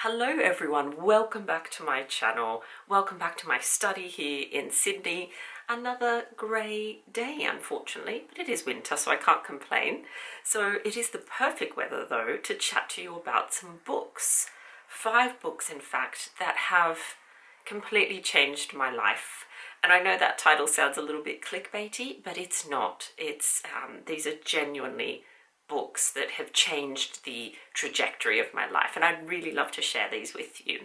Hello everyone, welcome back to my channel. Welcome back to my study here in Sydney. Another grey day unfortunately, but it is winter so I can't complain. So it is the perfect weather though to chat to you about some books. 5 books in fact that have completely changed my life. And I know that title sounds a little bit clickbaity, but it's not. These are genuinely books that have changed the trajectory of my life, and I'd really love to share these with you.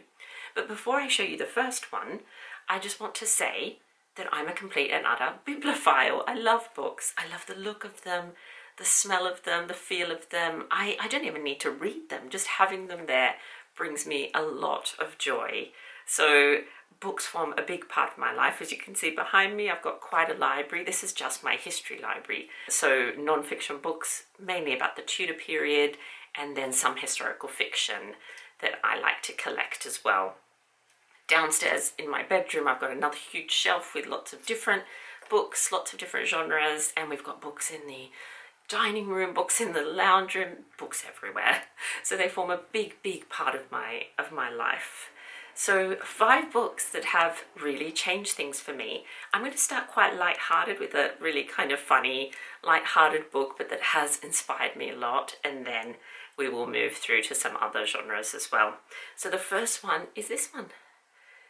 But before I show you the first one, I just want to say that I'm a complete and utter bibliophile. I love books. I love the look of them, the smell of them, the feel of them. I don't even need to read them. Just having them there brings me a lot of joy. So books form a big part of my life. As you can see behind me, I've got quite a library. This is just my history library. So non-fiction books, mainly about the Tudor period, and then some historical fiction that I like to collect as well. Downstairs in my bedroom, I've got another huge shelf with lots of different books, lots of different genres, and we've got books in the dining room, books in the lounge room, books everywhere. So they form a big part of my life. So 5 books that have really changed things for me. I'm going to start quite light-hearted with a really kind of funny, light-hearted book, but that has inspired me a lot, and then we will move through to some other genres as well. So the first one is this one.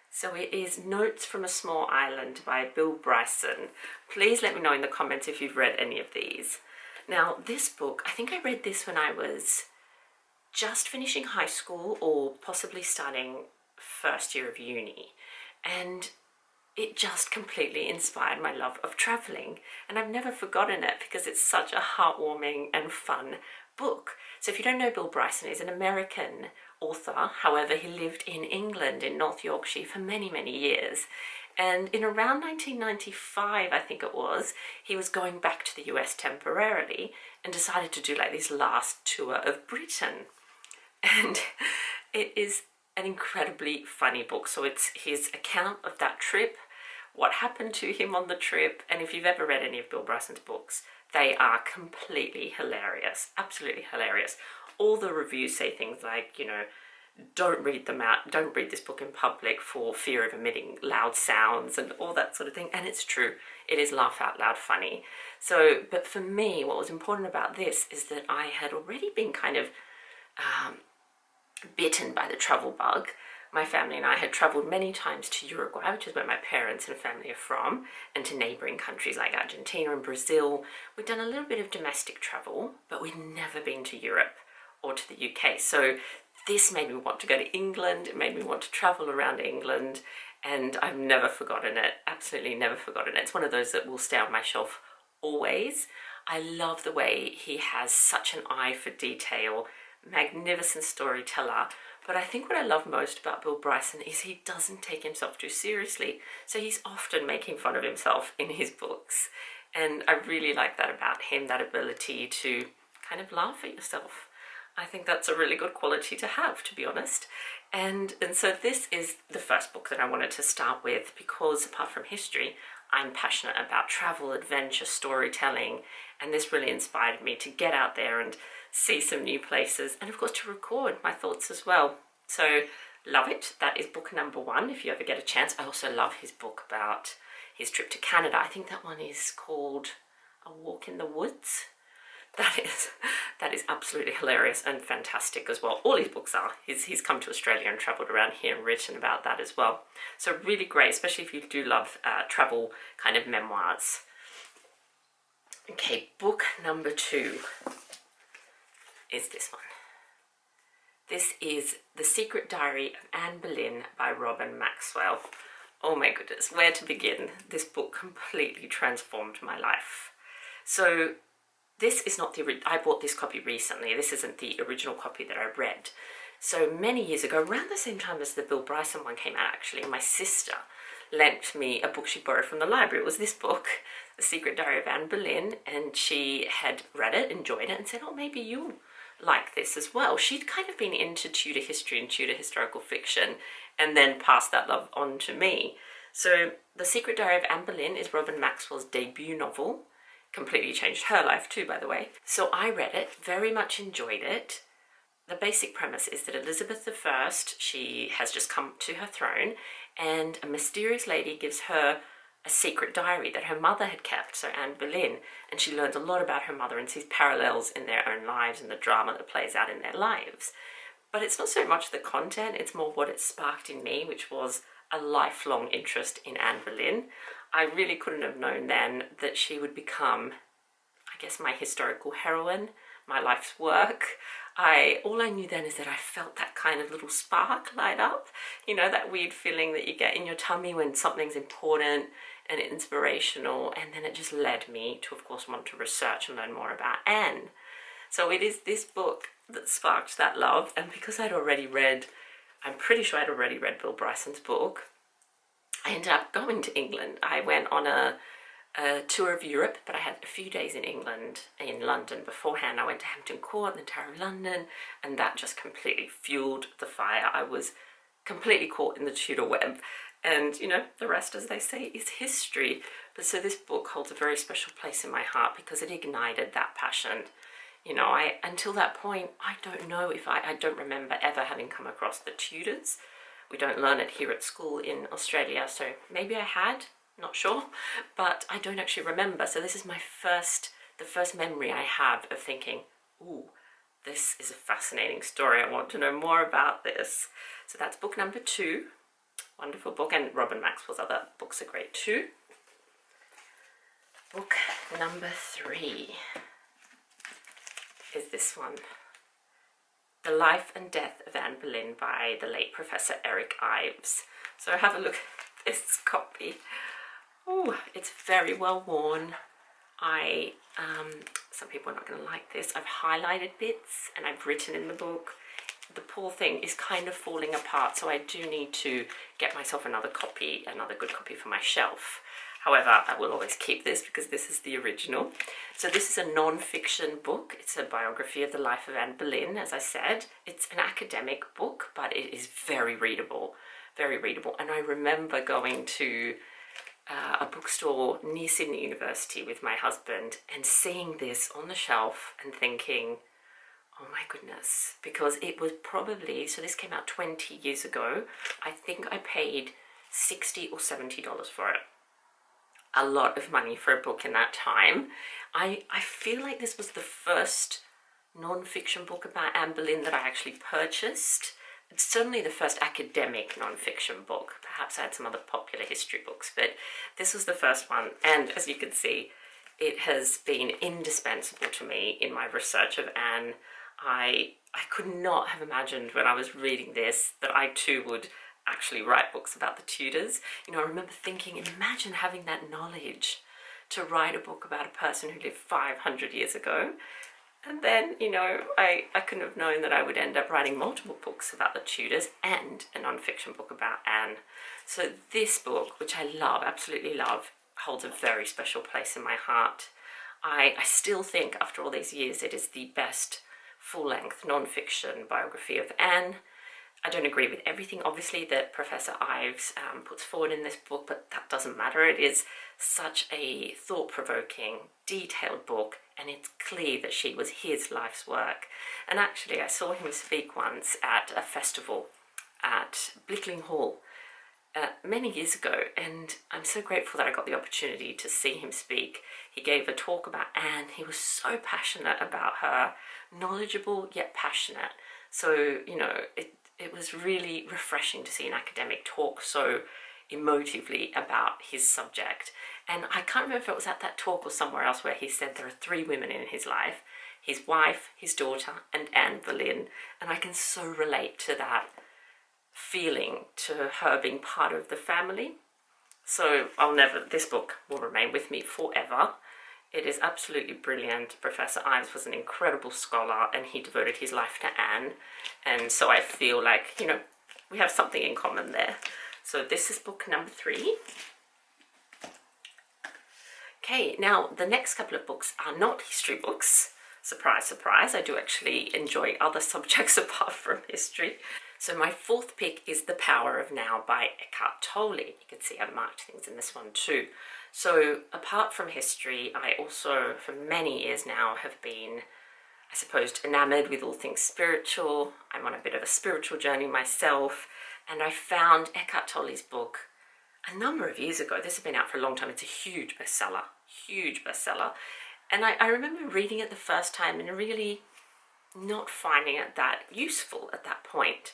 So it is Notes from a Small Island by Bill Bryson. Please let me know in the comments if you've read any of these. Now this book, I think I read this when I was just finishing high school or possibly starting first year of uni, and it just completely inspired my love of traveling, and I've never forgotten it because it's such a heartwarming and fun book. So if you don't know, Bill Bryson is an American author. However, he lived in England in North Yorkshire for many years, and in around 1995 I think it was, he was going back to the US temporarily and decided to do like this last tour of Britain, and it is an incredibly funny book. So it's his account of that trip, what happened to him on the trip, and if you've ever read any of Bill Bryson's books, they are completely hilarious, absolutely hilarious. All the reviews say things like, you know, don't read them out, don't read this book in public for fear of emitting loud sounds and all that sort of thing, and it's true, it is laugh out loud funny. So, but for me, what was important about this is that I had already been kind of bitten by the travel bug. My family and I had travelled many times to Uruguay, which is where my parents and family are from, and to neighbouring countries like Argentina and Brazil. We'd done a little bit of domestic travel, but we'd never been to Europe or to the UK. So this made me want to go to England, it made me want to travel around England, and I've never forgotten it, absolutely never forgotten it. It's one of those that will stay on my shelf always. I love the way he has such an eye for detail, magnificent storyteller. But I think what I love most about Bill Bryson is he doesn't take himself too seriously. So he's often making fun of himself in his books. And I really like that about him, that ability to kind of laugh at yourself. I think that's a really good quality to have, to be honest. And so this is the first book that I wanted to start with because apart from history, I'm passionate about travel, adventure, storytelling, and this really inspired me to get out there and see some new places, and of course to record my thoughts as well. So love it. That is book number 1 if you ever get a chance. I also love his book about his trip to Canada. I think that one is called A Walk in the Woods. That is absolutely hilarious and fantastic as well. All his books are. He's come to Australia and travelled around here and written about that as well. So really great, especially if you do love travel kind of memoirs. Okay, book number 2 is this one. This is The Secret Diary of Anne Boleyn by Robin Maxwell. Oh my goodness, where to begin? This book completely transformed my life. So this is not I bought this copy recently. This isn't the original copy that I read. So many years ago, around the same time as the Bill Bryson one came out actually, my sister lent me a book she borrowed from the library. It was this book, The Secret Diary of Anne Boleyn, and she had read it, enjoyed it, and said, oh, maybe you'll like this as well. She'd kind of been into Tudor history and Tudor historical fiction and then passed that love on to me. So The Secret Diary of Anne Boleyn is Robin Maxwell's debut novel. Completely changed her life too, by the way. So I read it, very much enjoyed it. the basic premise is that Elizabeth I, she has just come to her throne, and a mysterious lady gives her a secret diary that her mother had kept, so Anne Boleyn, and she learns a lot about her mother and sees parallels in their own lives and the drama that plays out in their lives. But it's not so much the content, it's more what it sparked in me, which was a lifelong interest in Anne Boleyn. I really couldn't have known then that she would become, I guess, my historical heroine, my life's work. All I knew then is that I felt that kind of little spark light up, you know, that weird feeling that you get in your tummy when something's important and inspirational, and then it just led me to, of course, want to research and learn more about Anne. So it is this book that sparked that love, and because I'm pretty sure I'd already read Bill Bryson's book, I ended up going to England. I went on a tour of Europe, but I had a few days in England, in London beforehand. I went to Hampton Court and the Tower of London, and that just completely fueled the fire. I was completely caught in the Tudor web, and you know, the rest, as they say, is history. But so this book holds a very special place in my heart because it ignited that passion. You know, until that point, I don't know if I don't remember ever having come across the Tudors. We don't learn it here at school in Australia, so maybe I had, not sure, but I don't actually remember. So this is the first memory I have of thinking, ooh, this is a fascinating story. I want to know more about this. So that's book number 2. Wonderful book, and Robin Maxwell's other books are great too. Book number 3 is this one, The Life and Death of Anne Boleyn by the late Professor Eric Ives. So have a look at this copy. Oh, it's very well worn. Some people are not going to like this. I've highlighted bits and I've written in the book. The poor thing is kind of falling apart, so I do need to get myself another good copy for my shelf. However, I will always keep this because this is the original. So this is a non-fiction book. It's a biography of the life of Anne Boleyn, as I said. It's an academic book, but it is very readable, very readable. And I remember going to a bookstore near Sydney University with my husband and seeing this on the shelf and thinking, oh my goodness, because it was probably, so this came out 20 years ago. I think I paid $60 or $70 for it. A lot of money for a book in that time. I feel like this was the first non-fiction book about Anne Boleyn that I actually purchased. It's certainly the first academic non-fiction book. Perhaps I had some other popular history books, but this was the first one. And as you can see, it has been indispensable to me in my research of Anne. I could not have imagined when I was reading this that I too would actually write books about the Tudors. You know, I remember thinking, imagine having that knowledge to write a book about a person who lived 500 years ago. And then, you know, I couldn't have known that I would end up writing multiple books about the Tudors and a non-fiction book about Anne. So this book, which I love, absolutely love, holds a very special place in my heart. I still think, after all these years, it is the best full-length non-fiction biography of Anne. I don't agree with everything, obviously, that Professor Ives puts forward in this book, but that doesn't matter. It is such a thought-provoking, detailed book, and it's clear that she was his life's work. And actually, I saw him speak once at a festival at Blickling Hall many years ago, and I'm so grateful that I got the opportunity to see him speak. He gave a talk about Anne. He was so passionate about her, knowledgeable yet passionate. So, you know, it was really refreshing to see an academic talk so emotively about his subject. And I can't remember if it was at that talk or somewhere else where he said there are 3 women in his life: his wife, his daughter, and Anne Boleyn. And I can so relate to that feeling, to her being part of the family. So this book will remain with me forever. It is absolutely brilliant. Professor Ives was an incredible scholar and he devoted his life to Anne. And so I feel like, you know, we have something in common there. So this is book number 3. Okay, now the next couple of books are not history books. Surprise, surprise. I do actually enjoy other subjects apart from history. So my 4th pick is The Power of Now by Eckhart Tolle. You can see I've marked things in this one too. So apart from history, I also, for many years now, have been I suppose, enamoured with all things spiritual. I'm on a bit of a spiritual journey myself, and I found Eckhart Tolle's book a number of years ago. This has been out for a long time. It's a huge bestseller, huge bestseller. And I remember reading it the first time and really not finding it that useful at that point.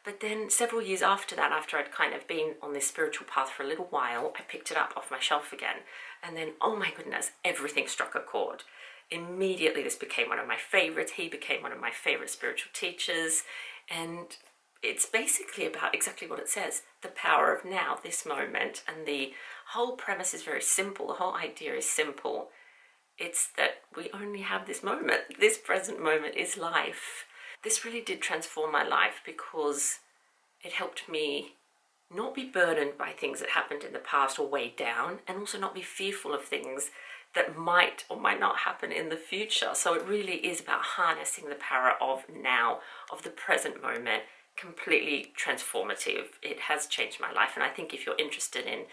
But then several years after that, after I'd kind of been on this spiritual path for a little while, I picked it up off my shelf again. And then, oh my goodness, everything struck a chord. Immediately this became one of my favorites. He became one of my favorite spiritual teachers. And it's basically about exactly what it says, the power of now, this moment. And the whole premise is very simple. The whole idea is simple. It's that we only have this moment. This present moment is life. This really did transform my life because it helped me not be burdened by things that happened in the past or weighed down, and also not be fearful of things that might or might not happen in the future. So it really is about harnessing the power of now, of the present moment. Completely transformative. It has changed my life, and I think if you're interested in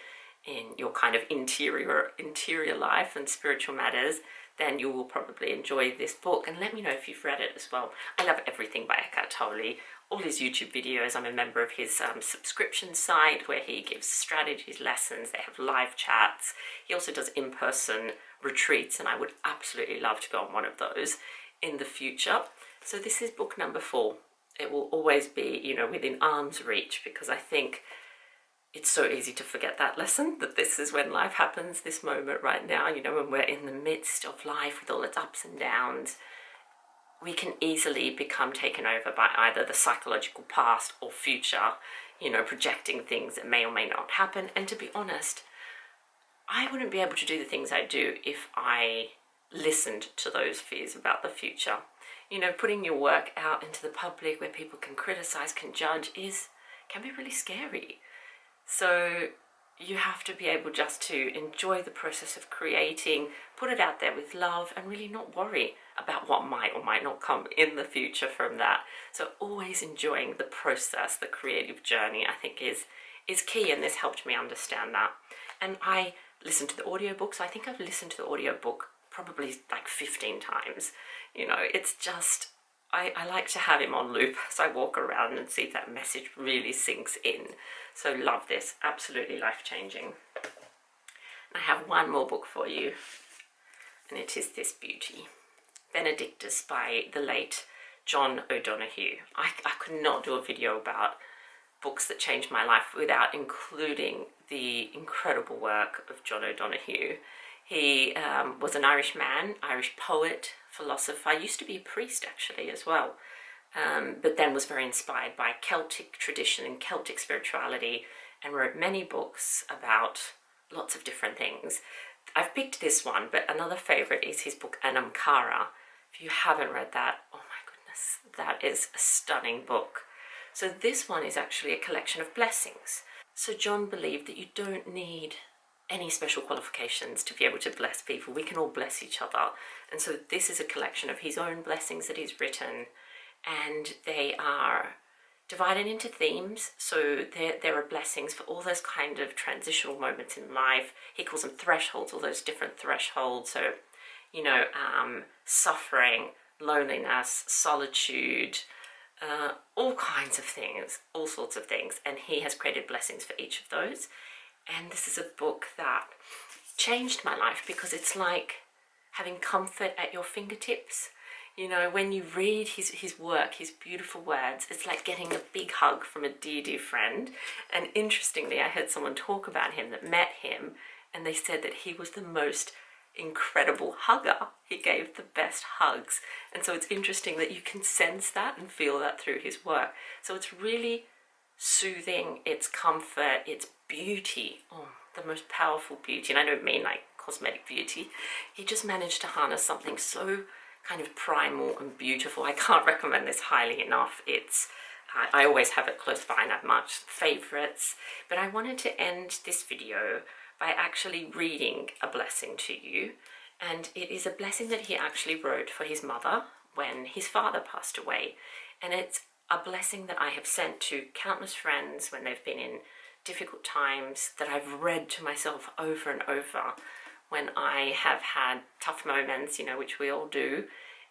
your kind of interior life and spiritual matters, then you will probably enjoy this book. And let me know if you've read it as well. I love everything by Eckhart Tolle, all his YouTube videos. I'm a member of his subscription site where he gives strategies, lessons. They have live chats. He also does in-person retreats, and I would absolutely love to go on one of those in the future. So this is book number 4. It will always be, you know, within arm's reach, because I think it's so easy to forget that lesson, that this is when life happens, this moment right now, you know, when we're in the midst of life with all its ups and downs. We can easily become taken over by either the psychological past or future, you know, projecting things that may or may not happen. And to be honest, I wouldn't be able to do the things I do if I listened to those fears about the future. You know, putting your work out into the public where people can criticize, can judge, can be really scary. So you have to be able just to enjoy the process of creating, put it out there with love, and really not worry about what might or might not come in the future from that. So always enjoying the process, the creative journey, I think is key, and this helped me understand that. And I listened to the audiobooks. I think I've listened to the audiobook probably like 15 times. You know, it's just, I like to have him on loop as I walk around and see if that message really sinks in. So love this, absolutely life-changing. I have one more book for you, and it is this beauty, Benedictus by the late John O'Donoghue. I could not do a video about books that changed my life without including the incredible work of John O'Donoghue. He was an Irish man, Irish poet, philosopher, used to be a priest actually as well, but then was very inspired by Celtic tradition and Celtic spirituality, and wrote many books about lots of different things. I've picked this one, but another favourite is his book Anamkara. If you haven't read that, oh my goodness, that is a stunning book. So this one is actually a collection of blessings. So John believed that you don't need any special qualifications to be able to bless people. We can all bless each other. And so this is a collection of his own blessings that he's written, and they are divided into themes. So there are blessings for all those kind of transitional moments in life. He calls them thresholds, all those different thresholds. So, you know, suffering, loneliness, solitude, all kinds of things, all sorts of things. And he has created blessings for each of those. And this is a book that changed my life because it's like having comfort at your fingertips. You know, when you read his work, his beautiful words, it's like getting a big hug from a dear, dear friend. And interestingly, I heard someone talk about him that met him, and they said that he was the most incredible hugger. He gave the best hugs. And so it's interesting that you can sense that and feel that through his work. So it's really soothing, it's comfort, it's beauty. Oh, the most powerful beauty. And I don't mean like cosmetic beauty. He just managed to harness something so kind of primal and beautiful. I can't recommend this highly enough. I always have it close by and have much favorites. But I wanted to end this video by actually reading a blessing to you. And it is a blessing that he actually wrote for his mother when his father passed away. And it's a blessing that I have sent to countless friends when they've been in difficult times, that I've read to myself over and over when I have had tough moments, you know, which we all do.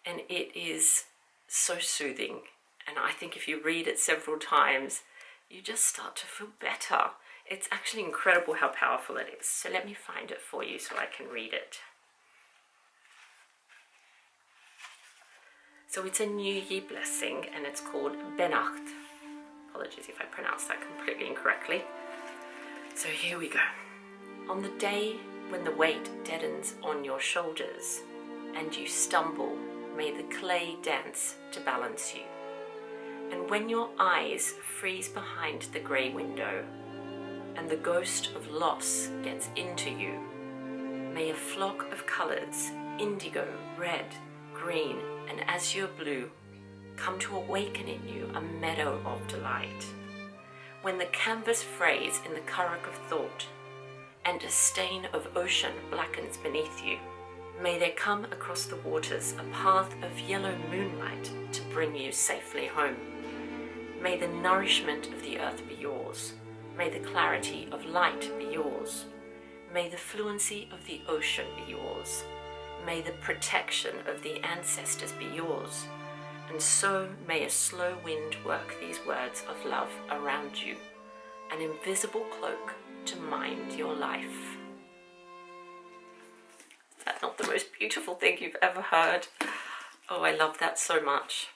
and it is so soothing. And I think if you read it several times, you just start to feel better. It's actually incredible how powerful it is. So let me find it for you so I can read it. So it's a New Year blessing, and it's called Baennacht. Apologies if I pronounced that completely incorrectly. So here we go. On the day when the weight deadens on your shoulders and you stumble, may the clay dance to balance you. And when your eyes freeze behind the grey window and the ghost of loss gets into you, may a flock of colours, indigo, red, green, and azure blue, come to awaken in you a meadow of delight. When the canvas frays in the curragh of thought and a stain of ocean blackens beneath you, may there come across the waters a path of yellow moonlight to bring you safely home. May the nourishment of the earth be yours. May the clarity of light be yours. May the fluency of the ocean be yours. May the protection of the ancestors be yours. And so may a slow wind work these words of love around you, an invisible cloak to mind your life. Is that not the most beautiful thing you've ever heard? Oh, I love that so much.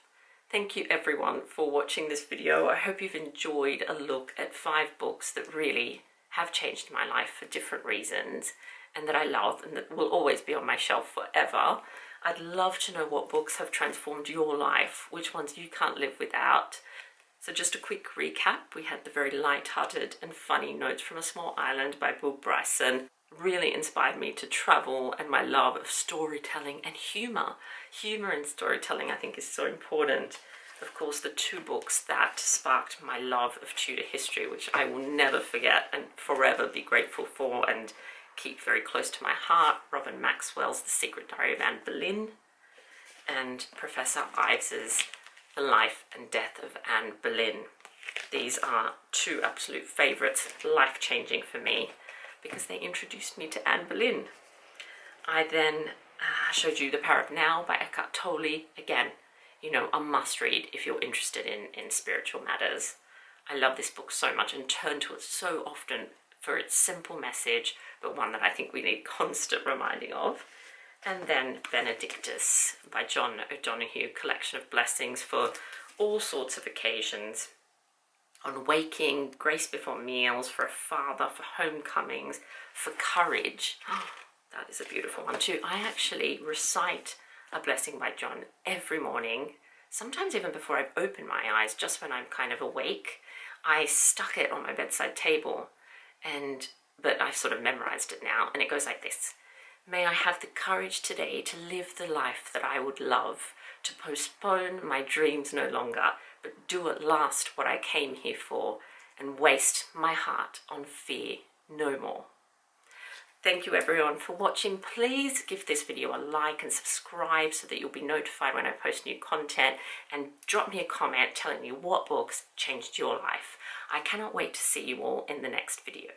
Thank you everyone for watching this video. I hope you've enjoyed a look at 5 books that really have changed my life for different reasons, and that I love and that will always be on my shelf forever. I'd love to know what books have transformed your life, which ones you can't live without. So just a quick recap, we had the very light-hearted and funny Notes from a Small Island by Will Bryson. Really inspired me to travel, and my love of storytelling and humour. Humour in storytelling I think is so important. Of course, the 2 books that sparked my love of Tudor history, which I will never forget and forever be grateful for and keep very close to my heart. Robin Maxwell's The Secret Diary of Anne Boleyn and Professor Ives's The Life and Death of Anne Boleyn. These are 2 absolute favourites, life-changing for me, because they introduced me to Anne Boleyn. I then showed you The Power of Now by Eckhart Tolle. Again, you know, a must-read if you're interested in spiritual matters. I love this book so much and turn to it so often for its simple message, but one that I think we need constant reminding of. And then Benedictus by John O'Donoghue, collection of blessings for all sorts of occasions. On waking, grace before meals, for a father, for homecomings, for courage. Oh, that is a beautiful one too. I actually recite a blessing by John every morning, sometimes even before I've opened my eyes, just when I'm kind of awake. I stuck it on my bedside table, but I've sort of memorized it now, and it goes like this. May I have the courage today to live the life that I would love, to postpone my dreams no longer, but do at last what I came here for, and waste my heart on fear no more. Thank you everyone for watching. Please give this video a like and subscribe so that you'll be notified when I post new content, and drop me a comment telling me what books changed your life. I cannot wait to see you all in the next video.